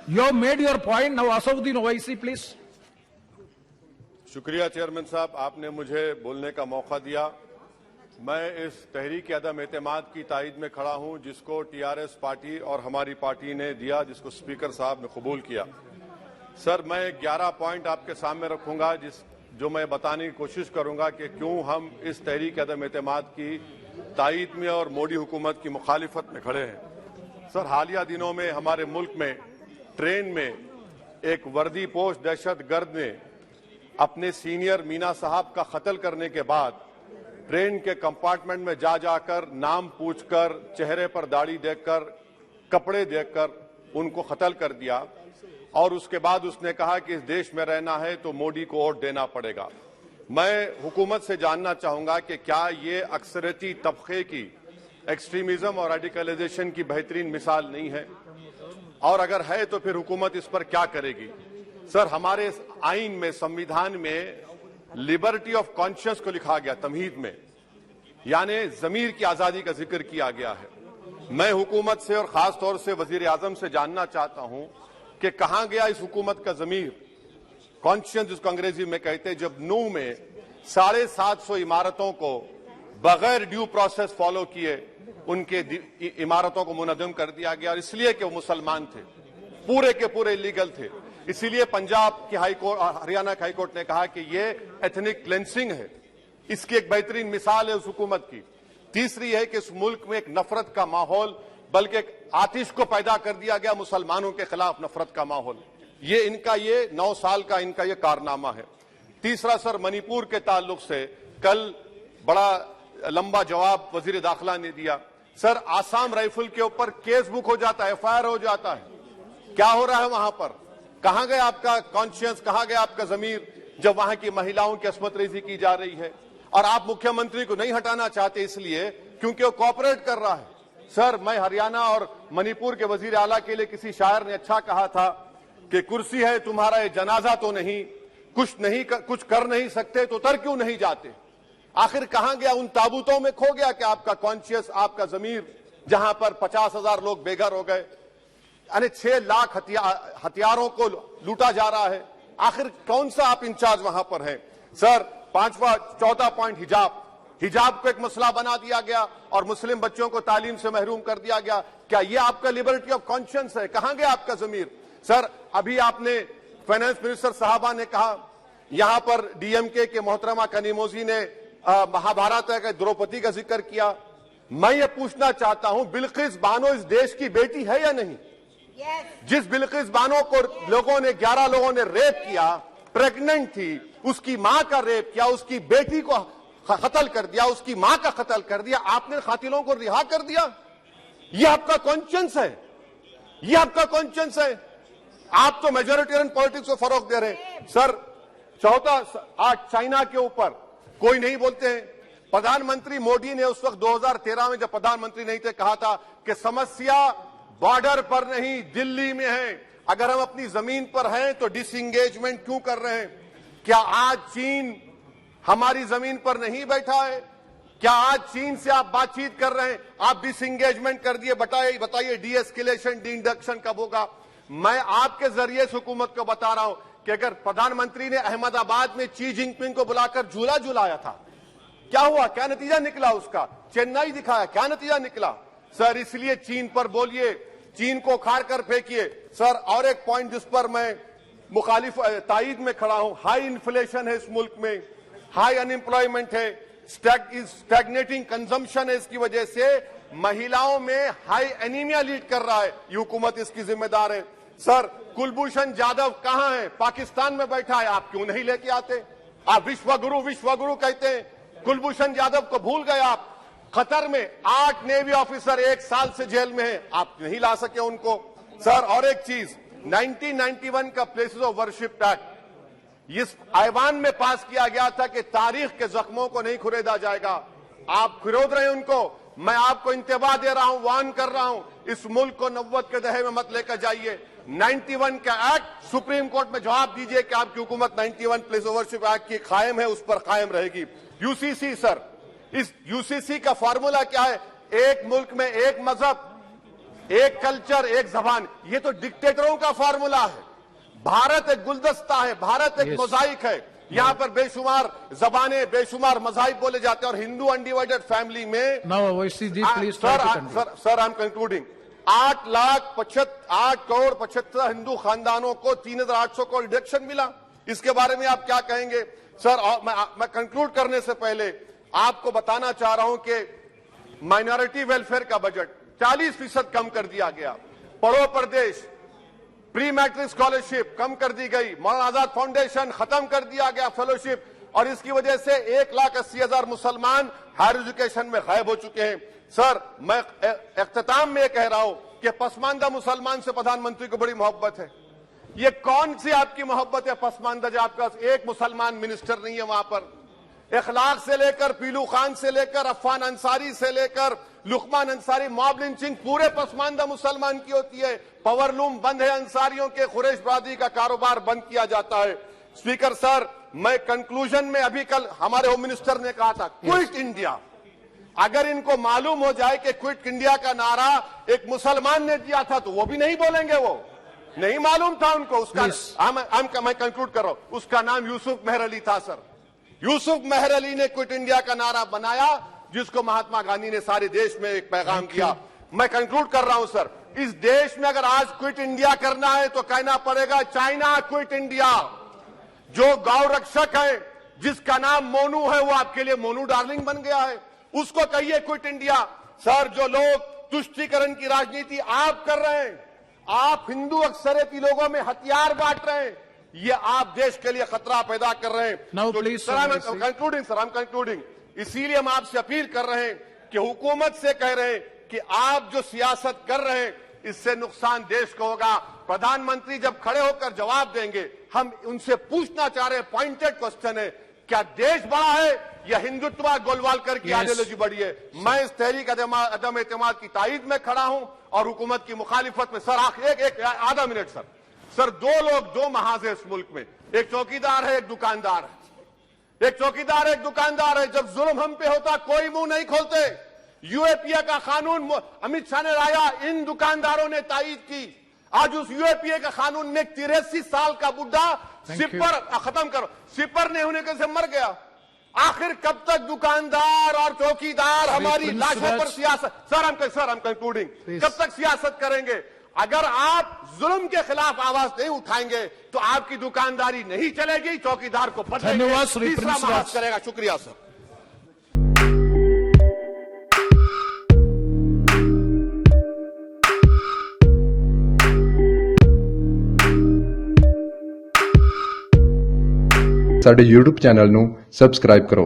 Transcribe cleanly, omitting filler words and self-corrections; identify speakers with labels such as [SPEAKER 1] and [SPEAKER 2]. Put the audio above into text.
[SPEAKER 1] You have made your point. Now, Asauddin Owaisi, please.
[SPEAKER 2] शुक्रिया chairman साहब, आपने मुझे बोलने का मौका दिया। मैं इस तहरीक अदम एतमाद की तायद में खड़ा हूं जिसको टीआरएस पार्टी और हमारी पार्टी ने दिया, जिसको स्पीकर साहब ने कबूल किया। सर, मैं 11 पॉइंट आपके सामने रखूंगा जो मैं बताने की कोशिश करूंगा कि क्यों हम इस तहरीक अदम एतमाद की तायद में और मोदी हुकूमत की मुखालिफत में खड़े हैं। सर, हालिया दिनों में हमारे मुल्क में ट्रेन में एक वर्दीपोश दहशतगर्द ने अपने सीनियर मीना साहब का कत्ल करने के बाद ट्रेन के कंपार्टमेंट में जाकर नाम पूछकर, चेहरे पर दाढ़ी देखकर, कपड़े देखकर उनको कत्ल कर दिया और उसके बाद उसने कहा कि इस देश में रहना है तो मोदी को वोट देना पड़ेगा। मैं हुकूमत से जानना चाहूंगा कि क्या ये अक्सरियती तबके की एक्सट्रीमिज्म और रेडिकलाइजेशन की बेहतरीन मिसाल नहीं है, और अगर है तो फिर हुकूमत इस पर क्या करेगी। सर, हमारे आइन में, संविधान में लिबर्टी ऑफ कॉन्शियस को लिखा गया, तमहीद में, यानी जमीर की आजादी का जिक्र किया गया है। मैं हुकूमत से और खास तौर से वजीर आजम से जानना चाहता हूं कि कहां गया इस हुकूमत का जमीर, कॉन्शियस जिसको अंग्रेजी में कहते हैं, जब नूह में 750 इमारतों को बगैर ड्यू प्रोसेस फॉलो किए उनके इमारतों को मुनज़्ज़म कर दिया गया, और इसलिए कि वो मुसलमान थे, पूरे के पूरे इलीगल थे। इसीलिए पंजाब की हाईकोर्ट और हरियाणा की हाईकोर्ट ने कहा कि ये एथनिक क्लेंसिंग है। इसकी एक बेहतरीन मिसाल है उस हुकूमत की। तीसरी है कि इस मुल्क में एक नफरत का माहौल, बल्कि एक आतिश को पैदा कर दिया गया, मुसलमानों के खिलाफ नफरत का माहौल। ये इनका ये 9 साल का इनका ये कारनामा है। तीसरा सर, मणिपुर के ताल्लुक से कल बड़ा लंबा जवाब वजीर दाखिला ने दिया। सर, आसाम राइफल के ऊपर केस बुक हो जाता है, एफआईआर हो जाता है। क्या हो रहा है वहां पर? कहां गया आपका कॉन्शियस, कहां गया आपका जमीर, जब वहां की महिलाओं की अस्मत रेजी की जा रही है? और आप मुख्यमंत्री को नहीं हटाना चाहते इसलिए क्योंकि वो कोऑपरेट कर रहा है। सर, मैं हरियाणा और मणिपुर के वजीर आला के लिए, किसी शायर ने अच्छा कहा था कि कुर्सी है तुम्हारा ये जनाजा तो नहीं, कुछ कर नहीं सकते तो उतर क्यों नहीं जाते। आखिर कहां गया? उन ताबूतों में खो गया कि आपका कॉन्शियस, आपका जमीर, जहां पर 50,000 लोग बेघर हो गए, यानी 6 लाख हथियारों को लूटा जा रहा है। आखिर कौन सा आप इंचार्ज वहां पर हैं? सर, 4था पॉइंट, हिजाब को एक मसला बना दिया गया और मुस्लिम बच्चों को तालीम से महरूम कर दिया गया। क्या यह आपका लिबर्टी ऑफ कॉन्शियंस है? कहां गया आपका जमीर? सर, अभी आपने फाइनेंस मिनिस्टर साहबा ने कहा, यहां पर डीएमके के मोहतरमा कनीमोजी ने महाभारत के द्रौपदी का जिक्र किया। मैं ये पूछना चाहता हूं, बिल्किस बानो इस देश की बेटी है या नहीं? जिस बिल्किस बानो को 11 लोगों ने रेप किया, प्रेग्नेंट थी, उसकी मां का रेप किया, उसकी बेटी को कत्ल कर दिया, उसकी मां का कत्ल कर दिया, आपने कातिलों को रिहा कर दिया। यह आपका कॉन्शियंस है? यह आपका कॉन्शियंस है? आप तो मेजोरिटेरियन पॉलिटिक्स को फरोग दे रहे हैं। सर, चौथा, आज चाइना के ऊपर कोई नहीं बोलते हैं। प्रधानमंत्री मोदी ने उस वक्त 2013 में जब प्रधानमंत्री नहीं थे, कहा था कि समस्या बॉर्डर पर नहीं, दिल्ली में है। अगर हम अपनी जमीन पर हैं तो डिसएंगेजमेंट क्यों कर रहे हैं? क्या आज चीन हमारी जमीन पर नहीं बैठा है? क्या आज चीन से आप बातचीत कर रहे हैं? आप डिसएंगेजमेंट कर दिए। बताइए डी एस्केलेशन, डी इंडक्शन कब होगा? मैं आपके जरिए इस हुकूमत को बता रहा हूं कि अगर प्रधानमंत्री ने अहमदाबाद में शी जिनपिंग को बुलाकर झूला झुलाया था, क्या हुआ? क्या नतीजा निकला उसका? चेन्नई दिखाया, क्या नतीजा निकला? सर, इसलिए चीन पर बोलिए, चीन को उखाड़ कर फेंकिए। सर, और एक पॉइंट जिस पर मैं मुखालिफ तायद में खड़ा हूं, हाई इन्फ्लेशन है इस मुल्क में, हाई अनएम्प्लॉयमेंट है, स्टैग्नेटिंग कंजम्पशन है। इसकी वजह से महिलाओं में हाई एनीमिया लीड कर रहा है। ये हुकूमत इसकी जिम्मेदार है। सर, कुलभूषण जाधव कहां है? पाकिस्तान में बैठा है, आप क्यों नहीं लेके आते? आप विश्वगुरु कहते हैं, कुलभूषण जाधव को भूल गए आप। कतर में 8 नेवी ऑफिसर 1 साल से जेल में हैं, आप नहीं ला सके उनको। सर, और एक चीज, 1991 का प्लेसेस ऑफ वर्शिप एक्ट इस ऐवान में पास किया गया था कि तारीख के जख्मों को नहीं खुरेदा जाएगा। आप खुरोद रहे हैं उनको। मैं आपको इंतबाह दे रहा हूं, वार्न कर रहा हूं, इस मुल्क को 90 के दहे में मत लेकर जाइए। 91 का एक्ट सुप्रीम कोर्ट में जवाब दीजिए कि आपकी हुकूमत 91 प्लेस ऑफ वर्शिप एक्ट की कायम है, उस पर कायम रहेगी। यूसीसी, सर, इस यूसीसी का फॉर्मूला क्या है? एक मुल्क में एक मजहब, एक कल्चर, एक जबान, ये तो डिक्टेटरों का फार्मूला है। भारत एक गुलदस्ता है, भारत एक मोजाइक है। यहाँ पर बेशुमार जबानें, बेशुमार मज़ाहिब बोले जाते हैं और हिंदू अनडिवाइडेड फैमिली में
[SPEAKER 1] Now, OIC जी, please try to conclude.
[SPEAKER 2] Sir I am concluding. 8 crore 75 Hindu खानदानों को 3,800 करोड़ डिडक्शन मिला। इसके बारे में आप क्या कहेंगे सर? और मैं कंक्लूड करने से पहले आपको बताना चाह रहा हूं कि माइनॉरिटी वेलफेयर का बजट 40% कम कर दिया गया। पढ़ो प्रदेश, प्री मैट्रिक स्कॉलरशिप कम कर दी गई। मौलाना आजाद फाउंडेशन खत्म कर दिया गया फेलोशिप, और इसकी वजह से 1,80,000 मुसलमान हायर एजुकेशन में गायब हो चुके हैं। सर, मैं इख्तिताम में कह रहा हूं कि पसमानदा मुसलमान से प्रधानमंत्री को बड़ी मोहब्बत है। ये कौन सी आपकी मोहब्बत है पसमानदा, जो आपका एक मुसलमान मिनिस्टर नहीं है वहां पर? इखलाक से लेकर, पीलू खान से लेकर, अफान अंसारी से लेकर लुकमान अंसारी, मॉब लिंचिंग पूरे पसमानदा मुसलमान की होती है। पावरलूम बंद है अंसारियों के, कुरैश बरादरी का कारोबार बंद किया जाता है। स्पीकर सर, मैं कंक्लूजन में अभी कल हमारे होम मिनिस्टर ने कहा था क्विट इंडिया। अगर इनको मालूम हो जाए कि क्विट इंडिया का नारा एक मुसलमान ने दिया था तो वो भी नहीं बोलेंगे। वो नहीं मालूम था उनको। उसका मैं कंक्लूड कर रहा हूं, उसका नाम यूसुफ मेहर अली था सर। यूसुफ मेहर अली ने क्विट इंडिया का नारा बनाया, जिसको महात्मा गांधी ने सारे देश में एक पैगाम किया। मैं कंक्लूड कर रहा हूं सर, इस देश में अगर आज क्विट इंडिया करना है तो कहना पड़ेगा चाइना क्विट इंडिया। जो गौ रक्षक है, जिसका नाम मोनू है, वो आपके लिए मोनू डार्लिंग बन गया है, उसको कहिए क्विट इंडिया। सर, जो लोग तुष्टीकरण की राजनीति आप कर रहे हैं, आप हिंदू अक्सरियती लोगों में हथियार बांट रहे हैं, ये आप देश के लिए खतरा पैदा कर रहे हैं।
[SPEAKER 1] Now,
[SPEAKER 2] तो
[SPEAKER 1] please,
[SPEAKER 2] sir, I am concluding. इसीलिए हम आपसे अपील कर रहे हैं कि हुकूमत से कह रहे हैं कि आप जो सियासत कर रहे हैं, इससे नुकसान देश को होगा। प्रधानमंत्री जब खड़े होकर जवाब देंगे, हम उनसे पूछना चाह रहे हैं, पॉइंटेड क्वेश्चन है, क्या देश बड़ा है या हिंदुत्व गोलवालकर की आइडियोलॉजी बड़ी है? मैं इस तहरीक अदम एतमाद की तायद में खड़ा हूं और हुकूमत की मुखालिफत में। सर, एक आधा मिनट सर। सर, दो लोग, दो महाज है इस मुल्क में, एक चौकीदार है, एक दुकानदार है। एक चौकीदार, एक दुकानदार है। जब जुल्म हम पे होता कोई मुंह नहीं खोलते। यूएपीए का कानून अमित शाह ने लाया, इन दुकानदारों ने तायद की। आज उस यूएपीए का कानून में 83 साल का बुढ़ा सिपर, खत्म करो, सिपर नहीं होने से मर गया। आखिर कब तक दुकानदार और चौकीदार हमारी लाशों पर सियासत? सर, हम कंक्लूडिंग, कब तक सियासत करेंगे? अगर आप जुल्म के खिलाफ आवाज नहीं उठाएंगे तो आपकी दुकानदारी नहीं चलेगी, चौकीदार को
[SPEAKER 1] धन्यवाद श्री
[SPEAKER 2] तीसरा
[SPEAKER 1] प्रिंस
[SPEAKER 2] महाज
[SPEAKER 1] राज
[SPEAKER 2] करेगा। शुक्रिया सर।
[SPEAKER 3] ਸਾਡੇ YouTube ਚੈਨਲ ਨੂੰ ਸਬਸਕ੍ਰਾਈਬ ਕਰੋ।